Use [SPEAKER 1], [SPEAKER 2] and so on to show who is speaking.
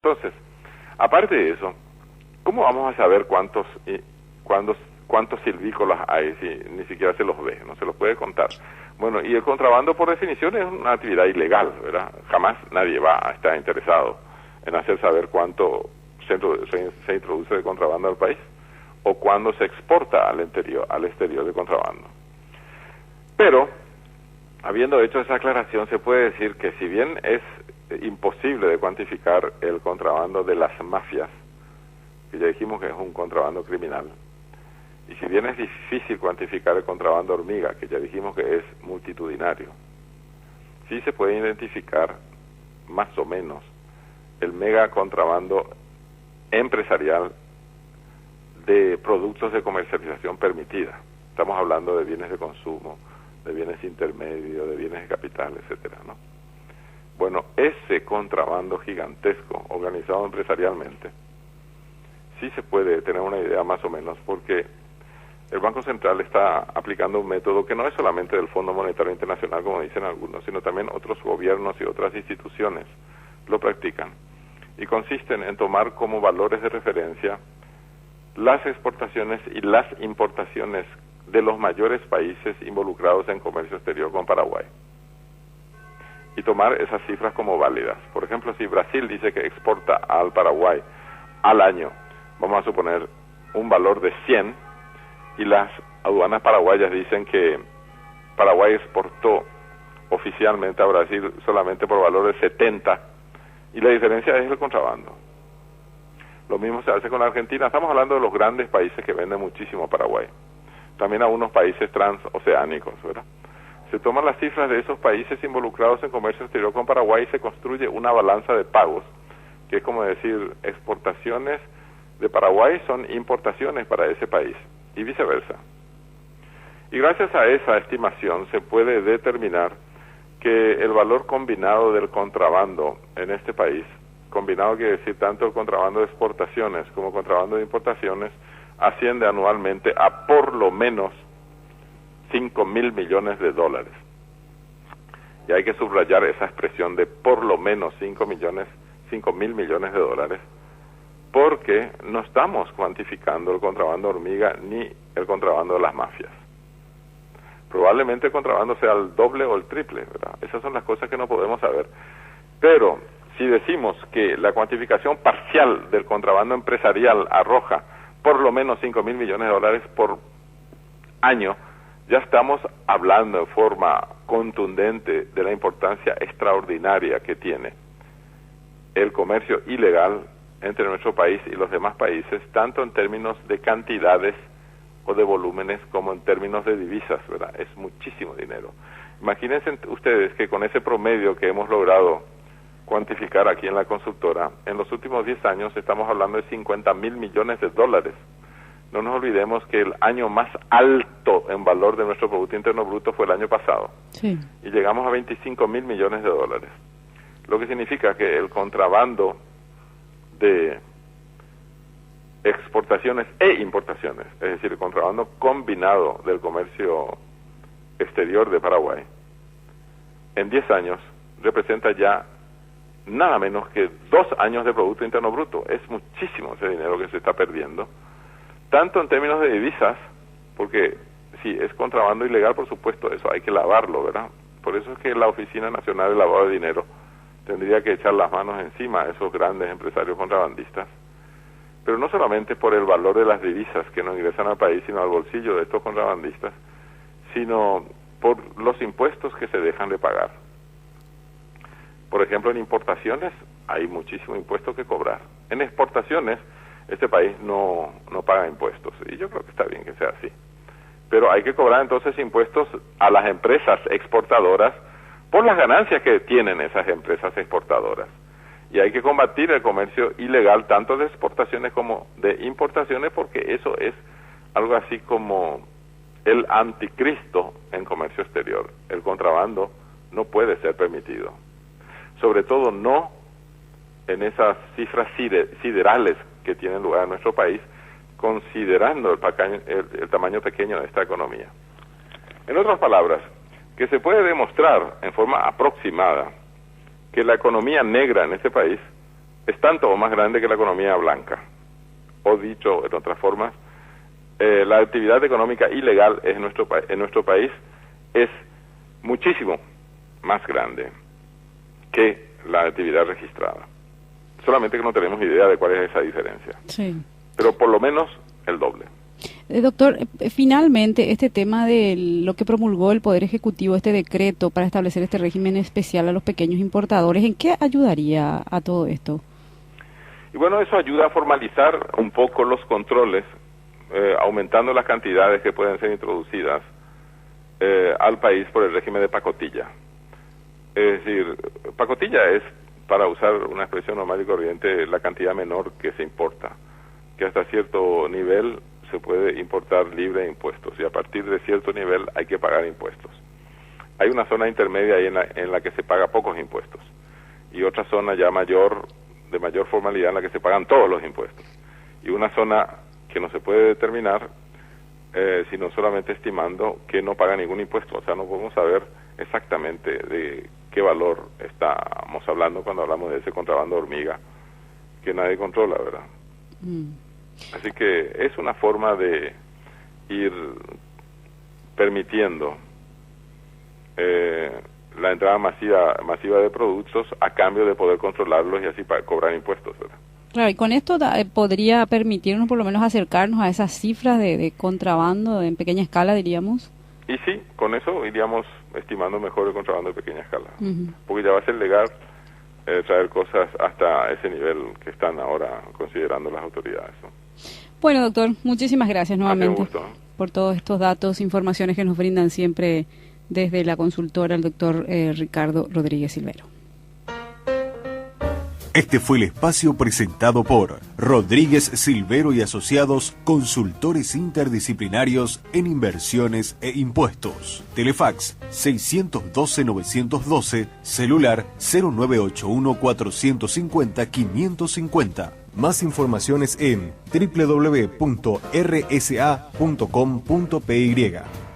[SPEAKER 1] Entonces, aparte de eso, ¿cómo vamos a saber cuántos silvícolas hay si ni siquiera se los ve, no se los puede contar? Bueno, y el contrabando por definición es una actividad ilegal, ¿verdad? Jamás nadie va a estar interesado en hacer saber cuánto se introduce de contrabando al país o cuándo se exporta al exterior de contrabando. Pero, habiendo hecho esa aclaración, se puede decir que si bien es imposible de cuantificar el contrabando de las mafias, que ya dijimos que es un contrabando criminal, y si bien es difícil cuantificar el contrabando hormiga, que ya dijimos que es multitudinario, sí se puede identificar más o menos el mega contrabando empresarial de productos de comercialización permitida. Estamos hablando de bienes de consumo, de bienes intermedios, de bienes de capital, etcétera, ¿no? Bueno, ese contrabando gigantesco, organizado empresarialmente, sí se puede tener una idea más o menos, porque el Banco Central está aplicando un método que no es solamente del Fondo Monetario Internacional, como dicen algunos, sino también otros gobiernos y otras instituciones lo practican, y consisten en tomar como valores de referencia las exportaciones y las importaciones de los mayores países involucrados en comercio exterior con Paraguay, y tomar esas cifras como válidas. Por ejemplo, si Brasil dice que exporta al Paraguay al año, vamos a suponer un valor de 100, y las aduanas paraguayas dicen que Paraguay exportó oficialmente a Brasil solamente por valor de 70, y la diferencia es el contrabando. Lo mismo se hace con Argentina. Estamos hablando de los grandes países que venden muchísimo a Paraguay, también a unos países transoceánicos, ¿verdad? Se toman las cifras de esos países involucrados en comercio exterior con Paraguay y se construye una balanza de pagos, que es como decir, exportaciones de Paraguay son importaciones para ese país, y viceversa. Y gracias a esa estimación se puede determinar que el valor combinado del contrabando en este país, combinado quiere decir tanto el contrabando de exportaciones como contrabando de importaciones, asciende anualmente a por lo menos 5.000 millones de dólares. Y hay que subrayar esa expresión de por lo menos 5.000 millones de dólares, porque no estamos cuantificando el contrabando hormiga ni el contrabando de las mafias. Probablemente el contrabando sea el doble o el triple, ¿verdad? Esas son las cosas que no podemos saber. Pero si decimos que la cuantificación parcial del contrabando empresarial arroja por lo menos 5.000 millones de dólares por año, ya estamos hablando en forma contundente de la importancia extraordinaria que tiene el comercio ilegal entre nuestro país y los demás países, tanto en términos de cantidades o de volúmenes como en términos de divisas, ¿verdad? Es muchísimo dinero. Imagínense ustedes que con ese promedio que hemos logrado cuantificar aquí en la consultora, en los últimos 10 años estamos hablando de 50.000 millones de dólares. No nos olvidemos que el año más alto en valor de nuestro Producto Interno Bruto fue el año pasado. Sí. Y llegamos a 25.000 millones de dólares. Lo que significa que el contrabando de exportaciones e importaciones, es decir, el contrabando combinado del comercio exterior de Paraguay, en 10 años representa ya nada menos que 2 años de Producto Interno Bruto. Es muchísimo ese dinero que se está perdiendo, tanto en términos de divisas, porque si es contrabando ilegal, por supuesto, eso hay que lavarlo, ¿verdad? Por eso es que la Oficina Nacional de Lavado de Dinero tendría que echar las manos encima a esos grandes empresarios contrabandistas, pero no solamente por el valor de las divisas que no ingresan al país, sino al bolsillo de estos contrabandistas, sino por los impuestos que se dejan de pagar. Por ejemplo, en importaciones hay muchísimo impuesto que cobrar. En exportaciones, este país no paga impuestos, y yo creo que está bien que sea así. Pero hay que cobrar entonces impuestos a las empresas exportadoras por las ganancias que tienen esas empresas exportadoras. Y hay que combatir el comercio ilegal, tanto de exportaciones como de importaciones, porque eso es algo así como el anticristo en comercio exterior. El contrabando no puede ser permitido. Sobre todo no en esas cifras siderales que tienen lugar en nuestro país, considerando el tamaño pequeño de esta economía. En otras palabras, que se puede demostrar en forma aproximada que la economía negra en este país es tanto o más grande que la economía blanca. O dicho en otras formas, la actividad económica ilegal en nuestro país es muchísimo más grande que la actividad registrada. Solamente que no tenemos idea de cuál es esa diferencia.
[SPEAKER 2] Sí.
[SPEAKER 1] Pero por lo menos el doble.
[SPEAKER 2] Doctor, finalmente este tema de lo que promulgó el Poder Ejecutivo, este decreto para establecer este régimen especial a los pequeños importadores, ¿en qué ayudaría a todo esto?
[SPEAKER 1] Y bueno, eso ayuda a formalizar un poco los controles, aumentando las cantidades que pueden ser introducidas al país por el régimen de pacotilla. Es decir, pacotilla es, para usar una expresión normal y corriente, la cantidad menor que se importa, que hasta cierto nivel se puede importar libre de impuestos y a partir de cierto nivel hay que pagar impuestos. Hay una zona intermedia ahí en la que se paga pocos impuestos y otra zona ya de mayor formalidad en la que se pagan todos los impuestos y una zona que no se puede determinar sino solamente estimando que no paga ningún impuesto. O sea, no podemos saber exactamente de qué valor estamos hablando cuando hablamos de ese contrabando de hormiga que nadie controla, ¿verdad? Así que es una forma de ir permitiendo la entrada masiva de productos a cambio de poder controlarlos y así cobrar impuestos, ¿verdad?
[SPEAKER 2] Claro, y con esto podría permitirnos por lo menos acercarnos a esas cifras de contrabando en pequeña escala, diríamos.
[SPEAKER 1] Y sí, con eso iríamos estimando mejor el contrabando de pequeña escala, porque ya va a ser legal traer cosas hasta ese nivel que están ahora considerando las autoridades, ¿no?
[SPEAKER 2] Bueno, doctor, muchísimas gracias nuevamente
[SPEAKER 1] gusto, ¿no?
[SPEAKER 2] por todos estos datos, informaciones que nos brindan siempre desde la consultora, el doctor Ricardo Rodríguez Silvero.
[SPEAKER 3] Este fue el espacio presentado por Rodríguez Silvero y Asociados, consultores interdisciplinarios en inversiones e impuestos. Telefax 612-912, celular 0981-450-550. Más informaciones en www.rsa.com.py.